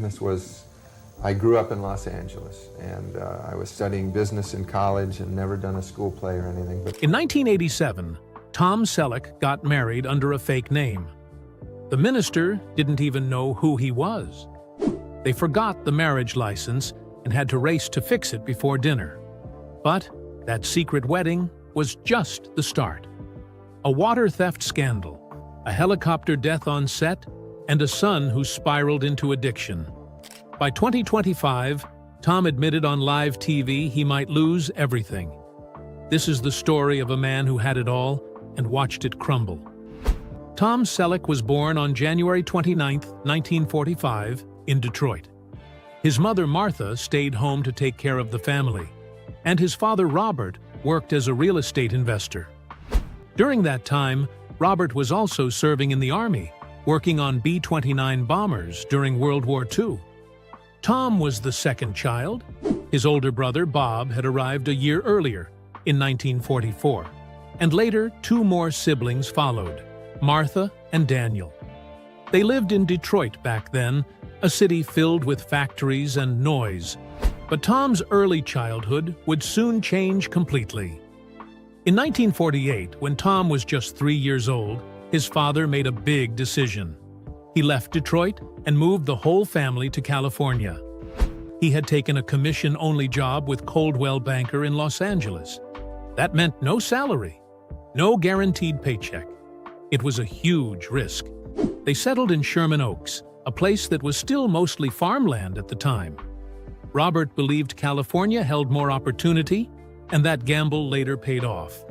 business was I grew up in Los Angeles, and I was studying business in college and never done a school play or anything. But in 1987, Tom Selleck got married under a fake name. The minister didn't even know who he was. They forgot the marriage license and had to race to fix it before dinner. But that secret wedding was just the start. A water theft scandal, a helicopter death on set, and a son who spiraled into addiction. By 2025, Tom admitted on live TV he might lose everything. This is the story of a man who had it all and watched it crumble. Tom Selleck was born on January 29, 1945, in Detroit. His mother, Martha, stayed home to take care of the family, and his father, Robert, worked as a real estate investor. During that time, Robert was also serving in the Army, working on B-29 bombers during World War II. Tom was the second child. His older brother, Bob, had arrived a year earlier, in 1944, and later 2 more siblings followed, Martha and Daniel. They lived in Detroit back then, a city filled with factories and noise. But Tom's early childhood would soon change completely. In 1948, when Tom was just 3 years old, his father made a big decision. He left Detroit and moved the whole family to California. He had taken a commission-only job with Coldwell Banker in Los Angeles. That meant no salary, no guaranteed paycheck. It was a huge risk. They settled in Sherman Oaks, a place that was still mostly farmland at the time. Robert believed California held more opportunity, and that gamble later paid off.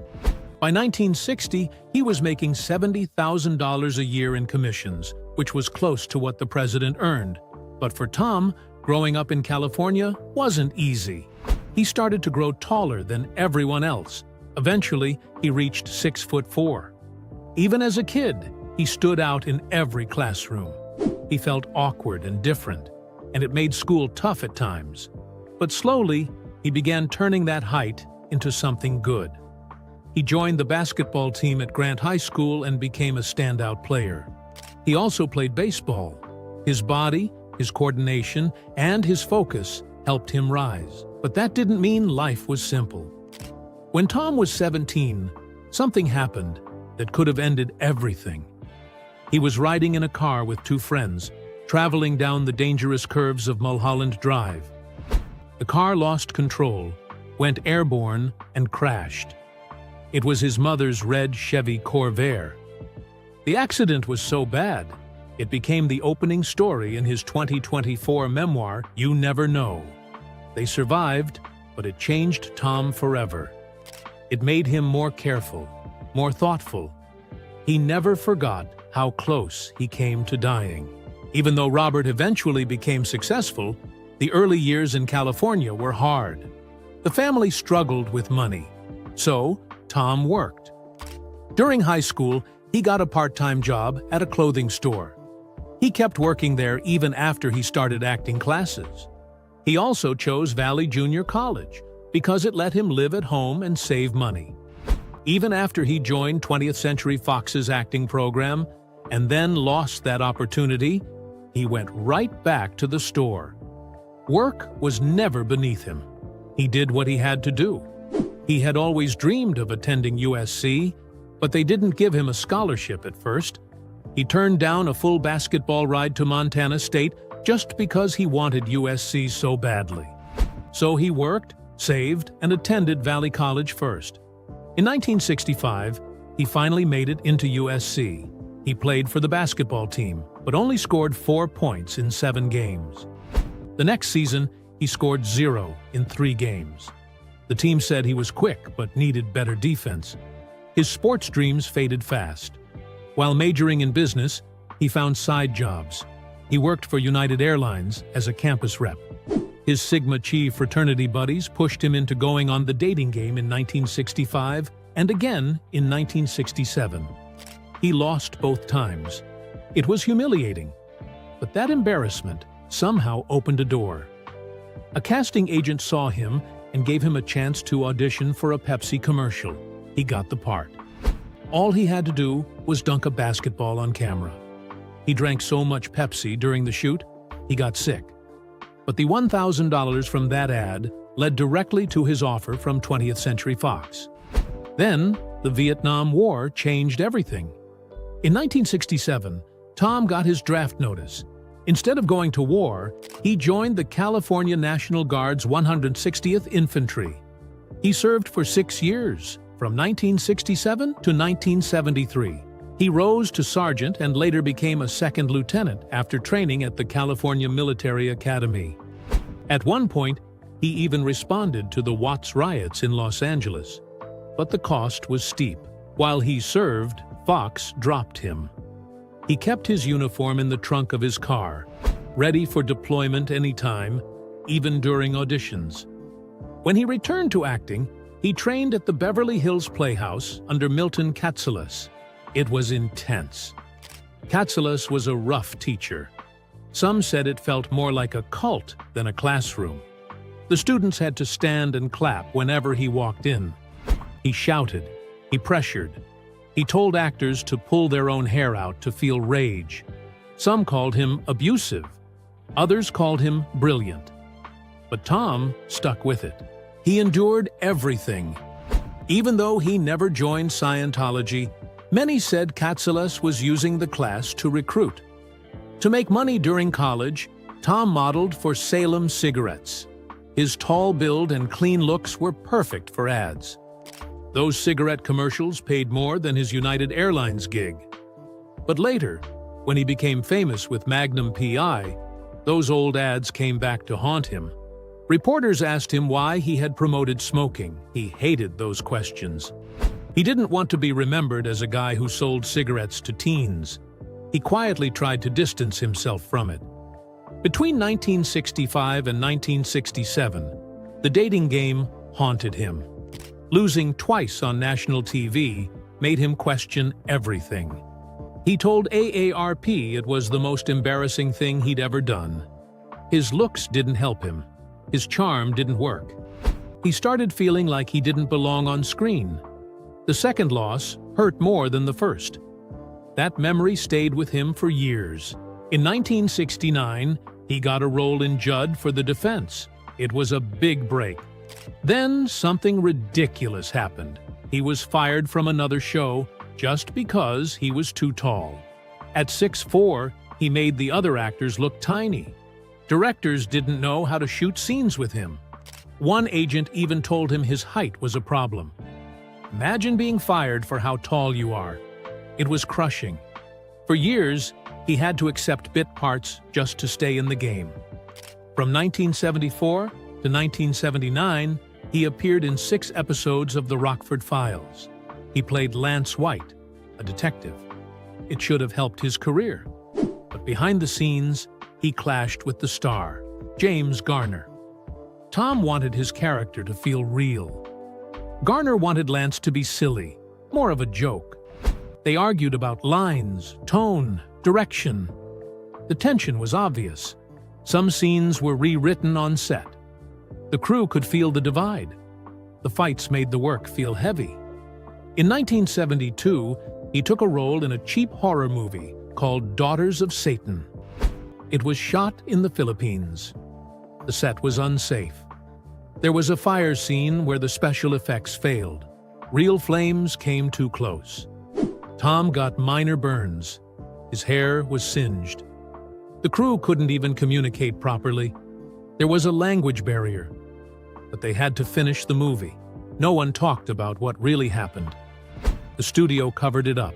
By 1960, he was making $70,000 a year in commissions, which was close to what the president earned. But for Tom, growing up in California wasn't easy. He started to grow taller than everyone else. Eventually, he reached 6'4". Even as a kid, he stood out in every classroom. He felt awkward and different, and it made school tough at times. But slowly, he began turning that height into something good. He joined the basketball team at Grant High School and became a standout player. He also played baseball. His body, his coordination, and his focus helped him rise. But that didn't mean life was simple. When Tom was 17, something happened that could have ended everything. He was riding in a car with 2 friends, traveling down the dangerous curves of Mulholland Drive. The car lost control, went airborne, and crashed. It was his mother's red Chevy Corvair. The accident was so bad, it became the opening story in his 2024 memoir, You Never Know. They survived, but it changed Tom forever. It made him more careful, more thoughtful. He never forgot how close he came to dying. Even though Robert eventually became successful, the early years in California were hard. The family struggled with money, so Tom worked. During high school, he got a part-time job at a clothing store. He kept working there even after he started acting classes. He also chose Valley Junior College because it let him live at home and save money. Even after he joined 20th Century Fox's acting program and then lost that opportunity, he went right back to the store. Work was never beneath him. He did what he had to do. He had always dreamed of attending USC, but they didn't give him a scholarship at first. He turned down a full basketball ride to Montana State just because he wanted USC so badly. So he worked, saved, and attended Valley College first. In 1965, he finally made it into USC. He played for the basketball team, but only scored 4 points in 7 games. The next season, he scored 0 in 3 games. The team said he was quick but needed better defense. His sports dreams faded fast. While majoring in business, he found side jobs. He worked for United Airlines as a campus rep. His Sigma Chi fraternity buddies pushed him into going on the dating game in 1965 and again in 1967. He lost both times. It was humiliating, but that embarrassment somehow opened a door. A casting agent saw him and gave him a chance to audition for a Pepsi commercial. He got the part. All he had to do was dunk a basketball on camera. He drank so much Pepsi during the shoot, He got sick. But the $1,000 from that ad led directly to his offer from 20th Century Fox. Then, the Vietnam War changed everything. In 1967, Tom got his draft notice. Instead of going to war, he joined the California National Guard's 160th Infantry. He served for 6 years, from 1967 to 1973. He rose to sergeant and later became a second lieutenant after training at the California Military Academy. At one point, he even responded to the Watts riots in Los Angeles. But the cost was steep. While he served, Fox dropped him. He kept his uniform in the trunk of his car, ready for deployment anytime, even during auditions. When he returned to acting, he trained at the Beverly Hills Playhouse under Milton Katselas. It was intense. Katselas was a rough teacher. Some said it felt more like a cult than a classroom. The students had to stand and clap whenever he walked in. He shouted, he pressured. He told actors to pull their own hair out to feel rage. Some called him abusive. Others called him brilliant. But Tom stuck with it. He endured everything. Even though he never joined Scientology, many said Katselas was using the class to recruit. To make money during college, Tom modeled for Salem cigarettes. His tall build and clean looks were perfect for ads. Those cigarette commercials paid more than his United Airlines gig. But later, when he became famous with Magnum PI, those old ads came back to haunt him. Reporters asked him why he had promoted smoking. He hated those questions. He didn't want to be remembered as a guy who sold cigarettes to teens. He quietly tried to distance himself from it. Between 1965 and 1967, the dating game haunted him. Losing twice on national TV made him question everything. He told AARP it was the most embarrassing thing he'd ever done. His looks didn't help him. His charm didn't work. He started feeling like he didn't belong on screen. The second loss hurt more than the first. That memory stayed with him for years. In 1969, he got a role in Judd for The Defense. It was a big break. Then something ridiculous happened. He was fired from another show just because he was too tall. At 6'4", he made the other actors look tiny. Directors didn't know how to shoot scenes with him. One agent even told him his height was a problem. Imagine being fired for how tall you are. It was crushing. For years, he had to accept bit parts just to stay in the game. From 1974 to 1979, he appeared in 6 episodes of The Rockford Files. He played Lance White, a detective. It should have helped his career. But behind the scenes, he clashed with the star, James Garner. Tom wanted his character to feel real. Garner wanted Lance to be silly, more of a joke. They argued about lines, tone, direction. The tension was obvious. Some scenes were rewritten on set. The crew could feel the divide. The fights made the work feel heavy. In 1972, he took a role in a cheap horror movie called Daughters of Satan. It was shot in the Philippines. The set was unsafe. There was a fire scene where the special effects failed. Real flames came too close. Tom got minor burns. His hair was singed. The crew couldn't even communicate properly. There was a language barrier. But they had to finish the movie. No one talked about what really happened. The studio covered it up.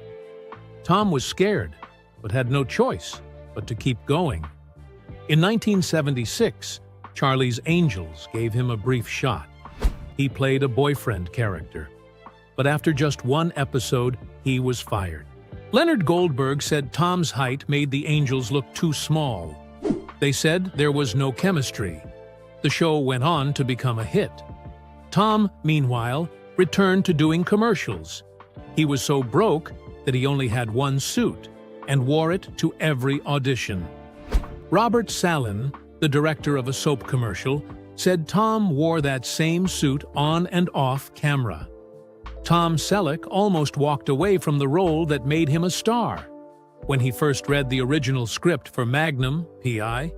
Tom was scared, but had no choice but to keep going. In 1976, Charlie's Angels gave him a brief shot. He played a boyfriend character. But after just 1 episode, he was fired. Leonard Goldberg said Tom's height made the Angels look too small. They said there was no chemistry. The show went on to become a hit. Tom, meanwhile, returned to doing commercials. He was so broke that he only had 1 suit and wore it to every audition. Robert Sallin, the director of a soap commercial, said Tom wore that same suit on and off camera. Tom Selleck almost walked away from the role that made him a star. When he first read the original script for Magnum, PI,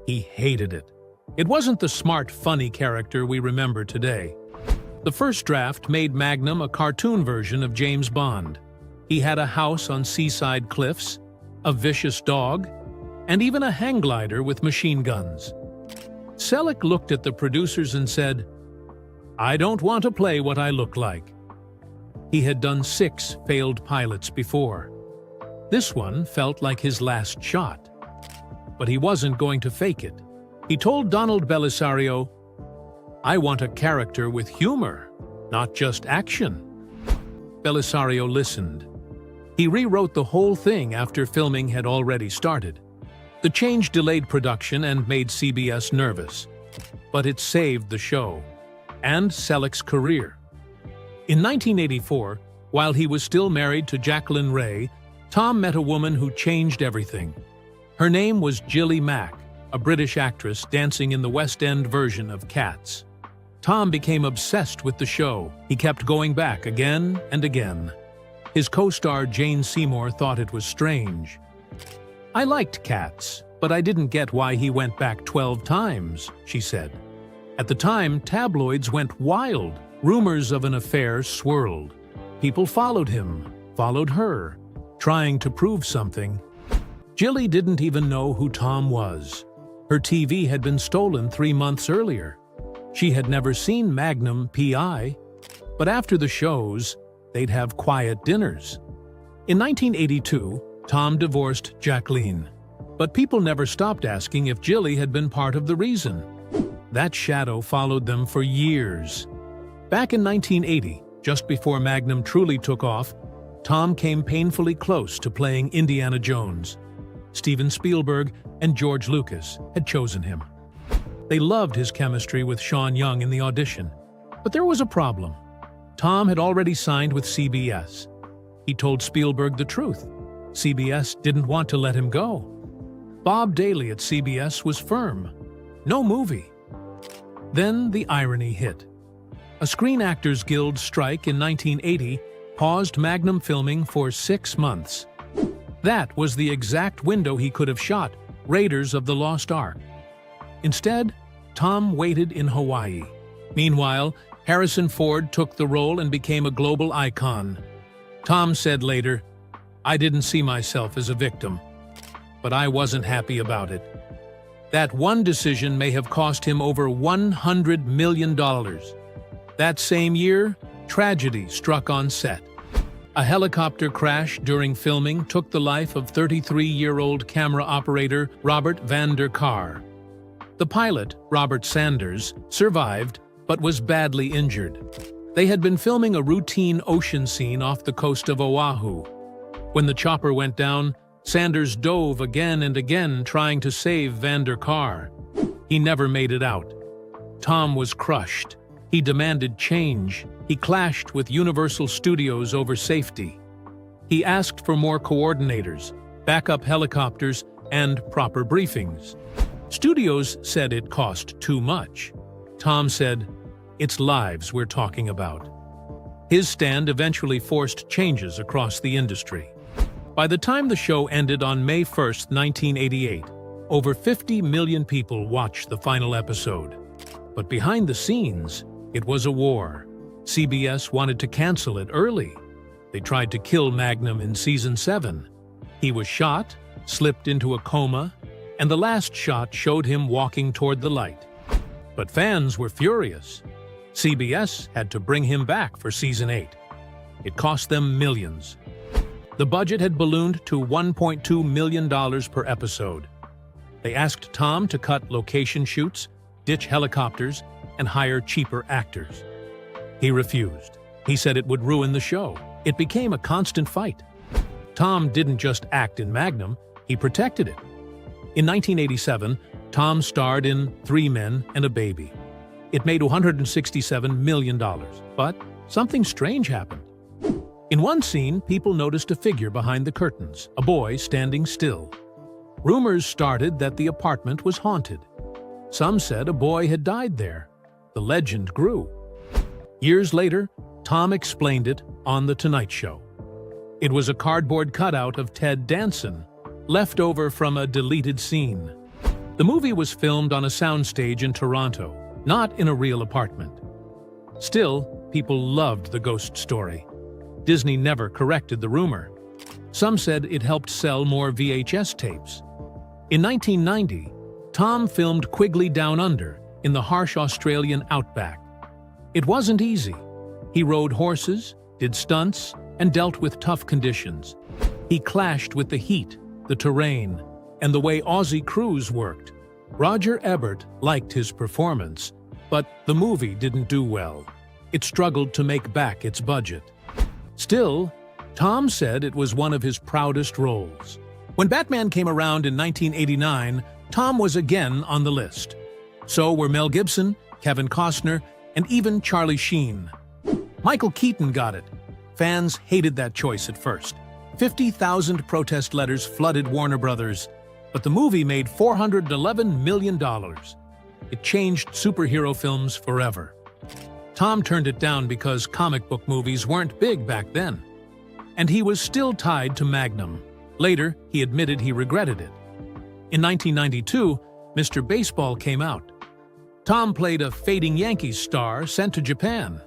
He hated it. It wasn't the smart, funny character we remember today. The first draft made Magnum a cartoon version of James Bond. He had a house on seaside cliffs, a vicious dog, and even a hang glider with machine guns. Selleck looked at the producers and said, "I don't want to play what I look like." He had done 6 failed pilots before. This one felt like his last shot. But he wasn't going to fake it. He told Donald Belisario, "I want a character with humor, not just action." Belisario listened. He rewrote the whole thing after filming had already started. The change delayed production and made CBS nervous, but it saved the show and Selleck's career. In 1984, while he was still married to Jacqueline Ray, Tom met a woman who changed everything. Her name was Gilly Mack, a British actress dancing in the West End version of Cats. Tom became obsessed with the show. He kept going back again and again. His co-star Jane Seymour thought it was strange. "I liked Cats, but I didn't get why he went back 12 times, she said. At the time, tabloids went wild. Rumors of an affair swirled. People followed him, followed her, trying to prove something. Gilly didn't even know who Tom was. Her TV had been stolen 3 months earlier. She had never seen Magnum PI, but after the shows, they'd have quiet dinners. In 1982, Tom divorced Jacqueline, but people never stopped asking if Gilly had been part of the reason. That shadow followed them for years. Back in 1980, just before Magnum truly took off, Tom came painfully close to playing Indiana Jones. Steven Spielberg and George Lucas had chosen him. They loved his chemistry with Sean Young in the audition. But there was a problem. Tom had already signed with CBS. He told Spielberg the truth. CBS didn't want to let him go. Bob Daly at CBS was firm. No movie. Then the irony hit. A Screen Actors Guild strike in 1980 paused Magnum filming for 6 months. That was the exact window he could have shot Raiders of the Lost Ark. Instead, Tom waited in Hawaii. Meanwhile, Harrison Ford took the role and became a global icon. Tom said later, "I didn't see myself as a victim, but I wasn't happy about it." That one decision may have cost him over $100 million. That same year, tragedy struck on set. A helicopter crash during filming took the life of 33-year-old camera operator Robert van der Kar. The pilot, Robert Sanders, survived but was badly injured. They had been filming a routine ocean scene off the coast of Oahu. When the chopper went down, Sanders dove again and again trying to save van der Kar. He never made it out. Tom was crushed. He demanded change. He clashed with Universal Studios over safety. He asked for more coordinators, backup helicopters, and proper briefings. Studios said it cost too much. Tom said, "It's lives we're talking about." His stand eventually forced changes across the industry. By the time the show ended on May 1, 1988, over 50 million people watched the final episode. But behind the scenes, it was a war. CBS wanted to cancel it early. They tried to kill Magnum in Season 7. He was shot, slipped into a coma, and the last shot showed him walking toward the light. But fans were furious. CBS had to bring him back for Season 8. It cost them millions. The budget had ballooned to $1.2 million per episode. They asked Tom to cut location shoots, ditch helicopters, and hire cheaper actors. He refused. He said it would ruin the show. It became a constant fight. Tom didn't just act in Magnum, he protected it. In 1987, Tom starred in 3 Men and a Baby. It made $167 million, but something strange happened. In one scene, people noticed a figure behind the curtains, a boy standing still. Rumors started that the apartment was haunted. Some said a boy had died there. The legend grew. Years later, Tom explained it on The Tonight Show. It was a cardboard cutout of Ted Danson, left over from a deleted scene. The movie was filmed on a soundstage in Toronto, not in a real apartment. Still, people loved the ghost story. Disney never corrected the rumor. Some said it helped sell more VHS tapes. In 1990, Tom filmed Quigley Down Under in the harsh Australian outback. It wasn't easy. He rode horses, did stunts, and dealt with tough conditions. He clashed with the heat, the terrain, and the way Aussie crews worked. Roger Ebert liked his performance, but the movie didn't do well. It struggled to make back its budget. Still, Tom said it was one of his proudest roles. When Batman came around in 1989, Tom was again on the list. So were Mel Gibson, Kevin Costner, and even Charlie Sheen. Michael Keaton got it. Fans hated that choice at first. 50,000 protest letters flooded Warner Brothers, but the movie made $411 million. It changed superhero films forever. Tom turned it down because comic book movies weren't big back then. And he was still tied to Magnum. Later, he admitted he regretted it. In 1992, Mr. Baseball came out. Tom played a fading Yankees star sent to Japan.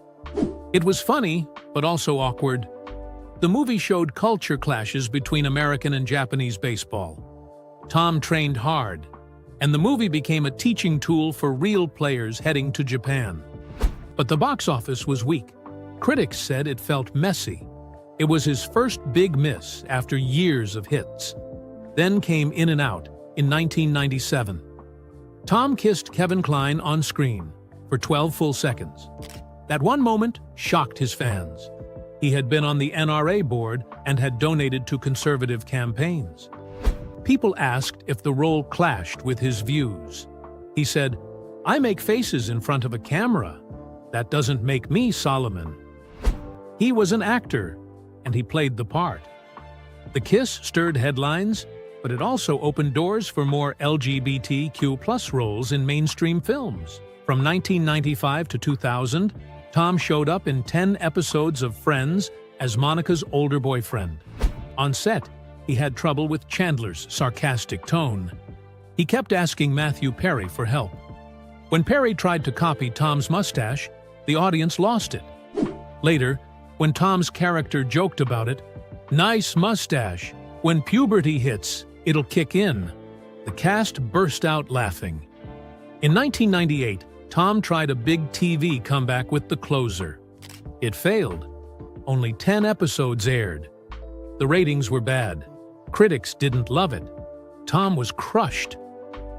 It was funny, but also awkward. The movie showed culture clashes between American and Japanese baseball. Tom trained hard, and the movie became a teaching tool for real players heading to Japan. But the box office was weak. Critics said it felt messy. It was his first big miss after years of hits. Then came In and Out in 1997. Tom kissed Kevin Kline on screen for 12 full seconds. That one moment shocked his fans. He had been on the NRA board and had donated to conservative campaigns. People asked if the role clashed with his views. He said, "I make faces in front of a camera. That doesn't make me Solomon." He was an actor, and he played the part. The kiss stirred headlines, but it also opened doors for more LGBTQ+ roles in mainstream films. From 1995 to 2000, Tom showed up in 10 episodes of Friends as Monica's older boyfriend. On set, he had trouble with Chandler's sarcastic tone. He kept asking Matthew Perry for help. When Perry tried to copy Tom's mustache, the audience lost it. Later, when Tom's character joked about it, "Nice mustache. When puberty hits, it'll kick in," the cast burst out laughing. In 1998, Tom tried a big TV comeback with The Closer. It failed. Only 10 episodes aired. The ratings were bad. Critics didn't love it. Tom was crushed.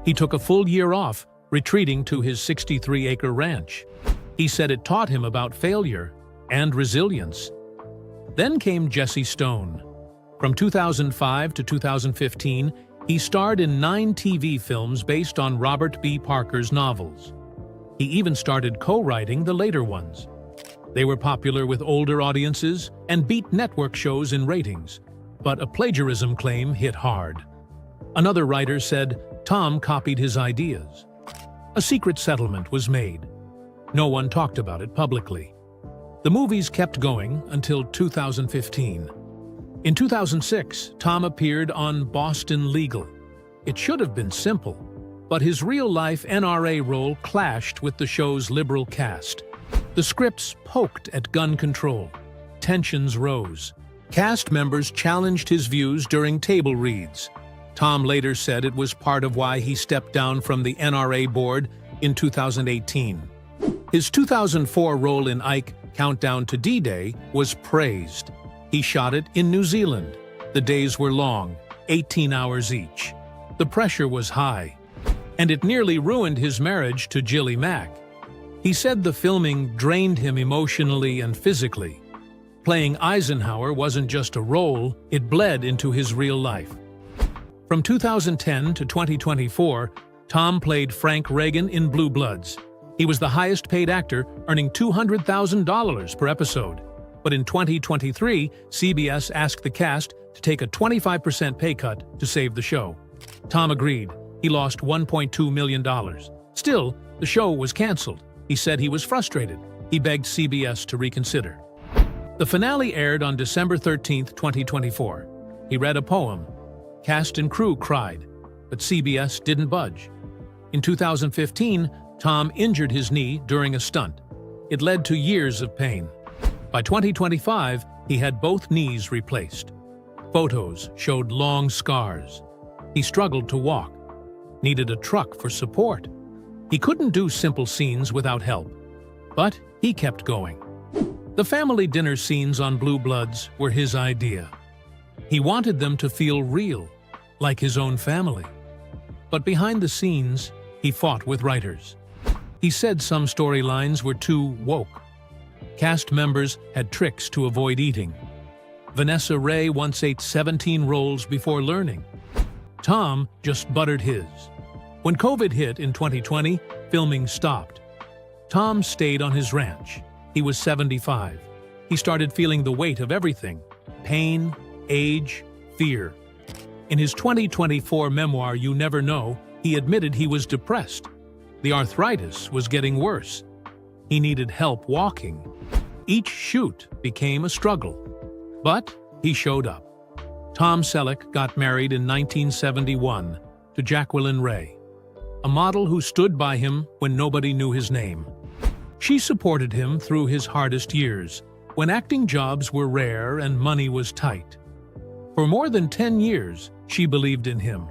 He took a full year off, retreating to his 63-acre ranch. He said it taught him about failure and resilience. Then came Jesse Stone. From 2005 to 2015, he starred in 9 TV films based on Robert B. Parker's novels. He even started co-writing the later ones. They were popular with older audiences and beat network shows in ratings, but a plagiarism claim hit hard. Another writer said Tom copied his ideas. A secret settlement was made. No one talked about it publicly. The movies kept going until 2015. In 2006, Tom appeared on Boston Legal. It should have been simple, but his real-life NRA role clashed with the show's liberal cast. The scripts poked at gun control. Tensions rose. Cast members challenged his views during table reads. Tom later said it was part of why he stepped down from the NRA board in 2018. His 2004 role in Ike, Countdown to D-Day, was praised. He shot it in New Zealand. The days were long, 18 hours each. The pressure was high, and it nearly ruined his marriage to Jilly Mack. He said the filming drained him emotionally and physically. Playing Eisenhower wasn't just a role, it bled into his real life. From 2010 to 2024, Tom played Frank Reagan in Blue Bloods. He was the highest-paid actor, earning $200,000 per episode. But in 2023, CBS asked the cast to take a 25% pay cut to save the show. Tom agreed. He lost $1.2 million. Still, the show was canceled. He said he was frustrated. He begged CBS to reconsider. The finale aired on December 13, 2024. He read a poem. Cast and crew cried, but CBS didn't budge. In 2015, Tom injured his knee during a stunt. It led to years of pain. By 2025, he had both knees replaced. Photos showed long scars. He struggled to walk, needed a truck for support. He couldn't do simple scenes without help, but he kept going. The family dinner scenes on Blue Bloods were his idea. He wanted them to feel real, like his own family. But behind the scenes, he fought with writers. He said some storylines were too woke. Cast members had tricks to avoid eating. Vanessa Ray once ate 17 rolls before learning. Tom just buttered his. When COVID hit in 2020, filming stopped. Tom stayed on his ranch. He was 75. He started feeling the weight of everything: pain, age, fear. In his 2024 memoir, You Never Know, he admitted he was depressed. The arthritis was getting worse. He needed help walking. Each shoot became a struggle. But he showed up. Tom Selleck got married in 1971 to Jacqueline Ray, a model who stood by him when nobody knew his name. She supported him through his hardest years, when acting jobs were rare and money was tight. For more than 10 years, she believed in him.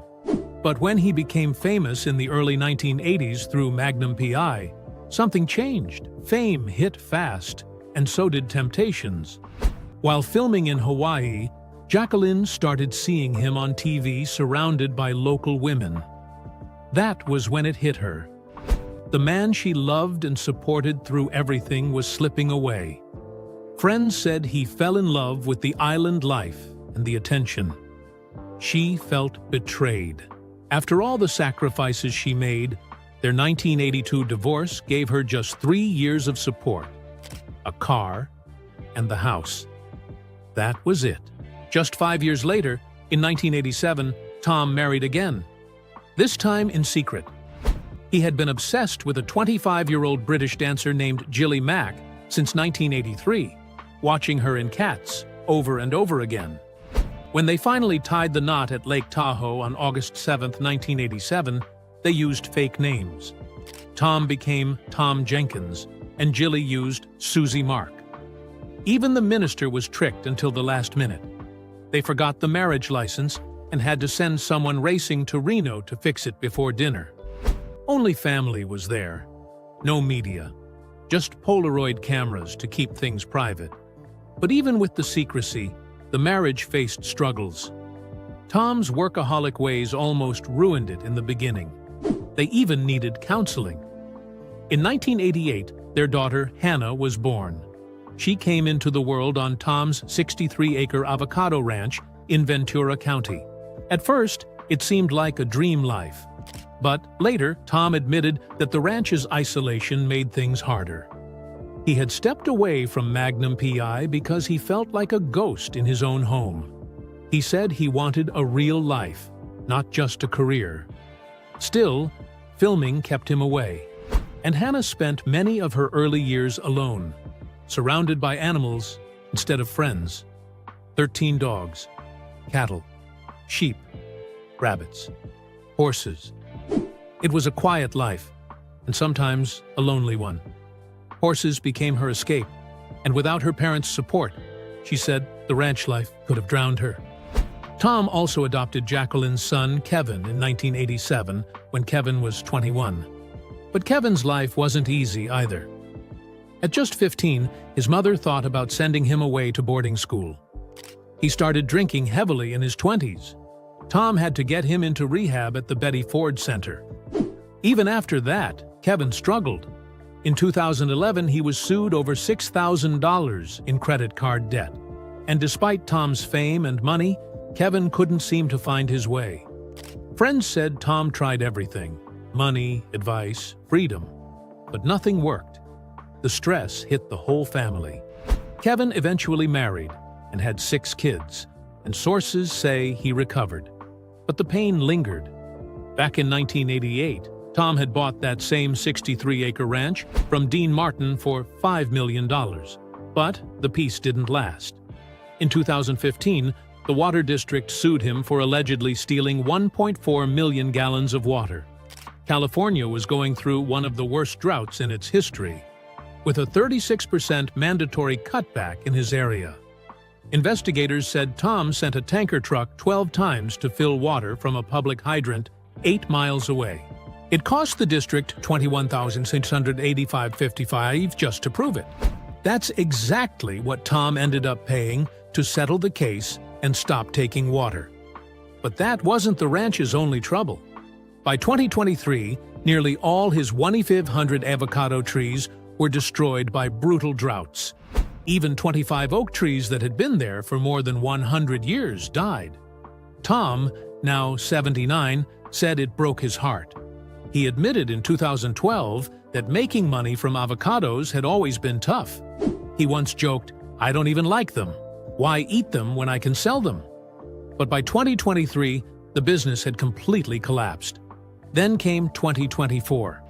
But when he became famous in the early 1980s through Magnum PI, something changed. Fame hit fast, and so did temptations. While filming in Hawaii, Jacqueline started seeing him on TV surrounded by local women. That was when it hit her. The man she loved and supported through everything was slipping away. Friends said he fell in love with the island life and the attention. She felt betrayed. After all the sacrifices she made, their 1982 divorce gave her just 3 years of support, a car, and the house. That was it. Just 5 years later, in 1987, Tom married again. This time in secret. He had been obsessed with a 25-year-old British dancer named Gilly Mack since 1983, watching her in Cats over and over again. When they finally tied the knot at Lake Tahoe on August 7, 1987, they used fake names. Tom became Tom Jenkins, and Gilly used Susie Mark. Even the minister was tricked until the last minute. They forgot the marriage license and had to send someone racing to Reno to fix it before dinner. Only family was there. No media. Just Polaroid cameras to keep things private. But even with the secrecy, the marriage faced struggles. Tom's workaholic ways almost ruined it in the beginning. They even needed counseling. In 1988, their daughter, Hannah, was born. She came into the world on Tom's 63-acre avocado ranch in Ventura County. At first, it seemed like a dream life. But later, Tom admitted that the ranch's isolation made things harder. He had stepped away from Magnum PI because he felt like a ghost in his own home. He said he wanted a real life, not just a career. Still, filming kept him away, and Hannah spent many of her early years alone, surrounded by animals instead of friends. 13 dogs, cattle, sheep, rabbits, horses. It was a quiet life, and sometimes a lonely one. Horses became her escape, and without her parents' support, she said the ranch life could have drowned her. Tom also adopted Jacqueline's son, Kevin, in 1987, when Kevin was 21. But Kevin's life wasn't easy either. At just 15, his mother thought about sending him away to boarding school. He started drinking heavily in his 20s. Tom had to get him into rehab at the Betty Ford Center. Even after that, Kevin struggled. In 2011, he was sued over $6,000 in credit card debt. And despite Tom's fame and money, Kevin couldn't seem to find his way. Friends said Tom tried everything: money, advice, freedom. But nothing worked. The stress hit the whole family. Kevin eventually married and had 6 kids, and sources say he recovered. But the pain lingered. Back in 1988, Tom had bought that same 63-acre ranch from Dean Martin for $5 million. But the peace didn't last. In 2015, the Water District sued him for allegedly stealing 1.4 million gallons of water. California was going through one of the worst droughts in its history, with a 36% mandatory cutback in his area. Investigators said Tom sent a tanker truck 12 times to fill water from a public hydrant 8 miles away. It cost the district $21,685.55 just to prove it. That's exactly what Tom ended up paying to settle the case and stop taking water. But that wasn't the ranch's only trouble. By 2023, nearly all his 2,500 avocado trees were destroyed by brutal droughts. Even 25 oak trees that had been there for more than 100 years died. Tom, now 79, said it broke his heart. He admitted in 2012 that making money from avocados had always been tough. He once joked, "I don't even like them. Why eat them when I can sell them?" But by 2023, the business had completely collapsed. Then came 2024.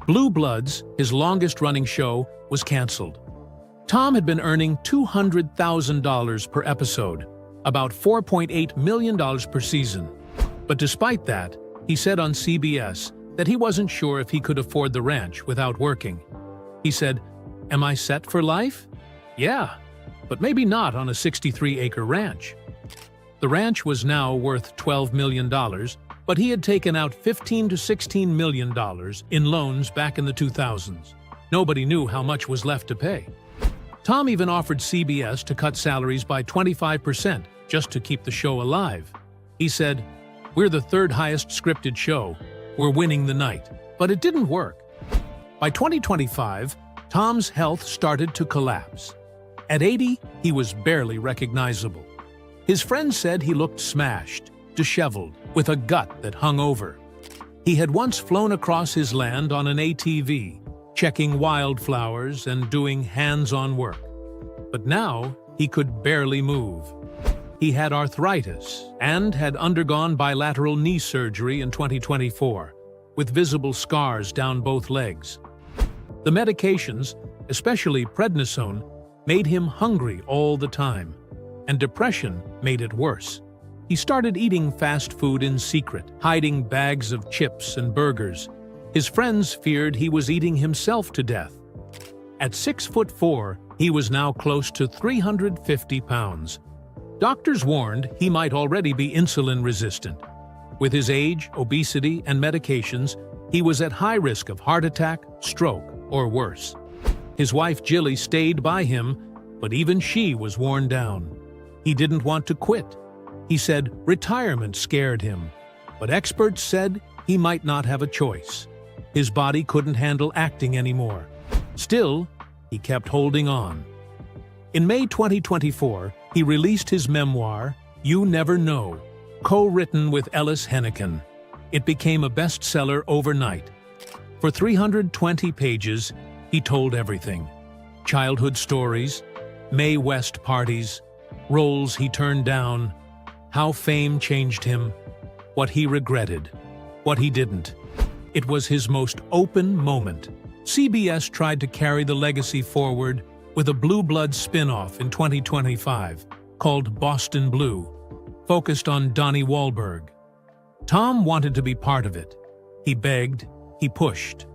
Blue Bloods, his longest-running show, was canceled. Tom had been earning $200,000 per episode, about $4.8 million per season. But despite that, he said on CBS that he wasn't sure if he could afford the ranch without working. He said, "Am I set for life? Yeah, but maybe not on a 63-acre ranch." The ranch was now worth $12 million, but he had taken out $15 to $16 million in loans back in the 2000s. Nobody knew how much was left to pay. Tom even offered CBS to cut salaries by 25% just to keep the show alive. He said, "We're the third highest scripted show. We're winning the night." But it didn't work. By 2025, Tom's health started to collapse. At 80, he was barely recognizable. His friends said he looked smashed, disheveled, with a gut that hung over. He had once flown across his land on an ATV, checking wildflowers and doing hands-on work. But now, he could barely move. He had arthritis and had undergone bilateral knee surgery in 2024, with visible scars down both legs. The medications, especially prednisone, made him hungry all the time, and depression made it worse. He started eating fast food in secret, hiding bags of chips and burgers. His friends feared he was eating himself to death. At 6'4", he was now close to 350 pounds. Doctors warned he might already be insulin resistant. With his age, obesity, and medications, he was at high risk of heart attack, stroke, or worse. His wife Jilly stayed by him, but even she was worn down. He didn't want to quit. He said retirement scared him, but experts said he might not have a choice. His body couldn't handle acting anymore. Still, he kept holding on. In May 2024, he released his memoir, You Never Know, co-written with Ellis Henican. It became a bestseller overnight. For 320 pages, he told everything. Childhood stories, Mae West parties, roles he turned down, how fame changed him, what he regretted, what he didn't. It was his most open moment. CBS tried to carry the legacy forward with a Blue Bloods spin-off in 2025 called Boston Blue, focused on Donnie Wahlberg. Tom wanted to be part of it. He begged, he pushed.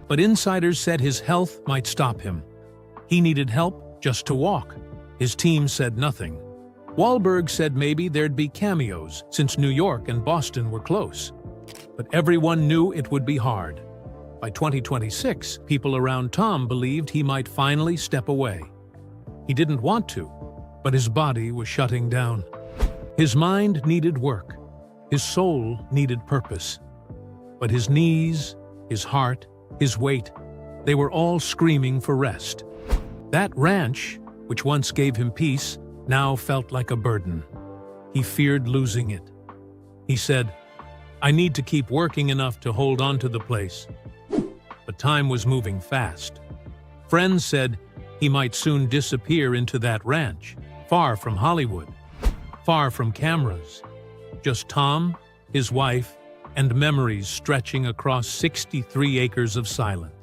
But insiders said his health might stop him. He needed help just to walk. His team said nothing. Wahlberg said maybe there'd be cameos since New York and Boston were close. But everyone knew it would be hard. By 2026, people around Tom believed he might finally step away. He didn't want to, but his body was shutting down. His mind needed work. His soul needed purpose. But his knees, his heart, his weight, they were all screaming for rest. That ranch, which once gave him peace, now felt like a burden. He feared losing it. He said, "I need to keep working enough to hold on to the place." But time was moving fast. Friends said he might soon disappear into that ranch, far from Hollywood, far from cameras. Just Tom, his wife, and memories stretching across 63 acres of silence.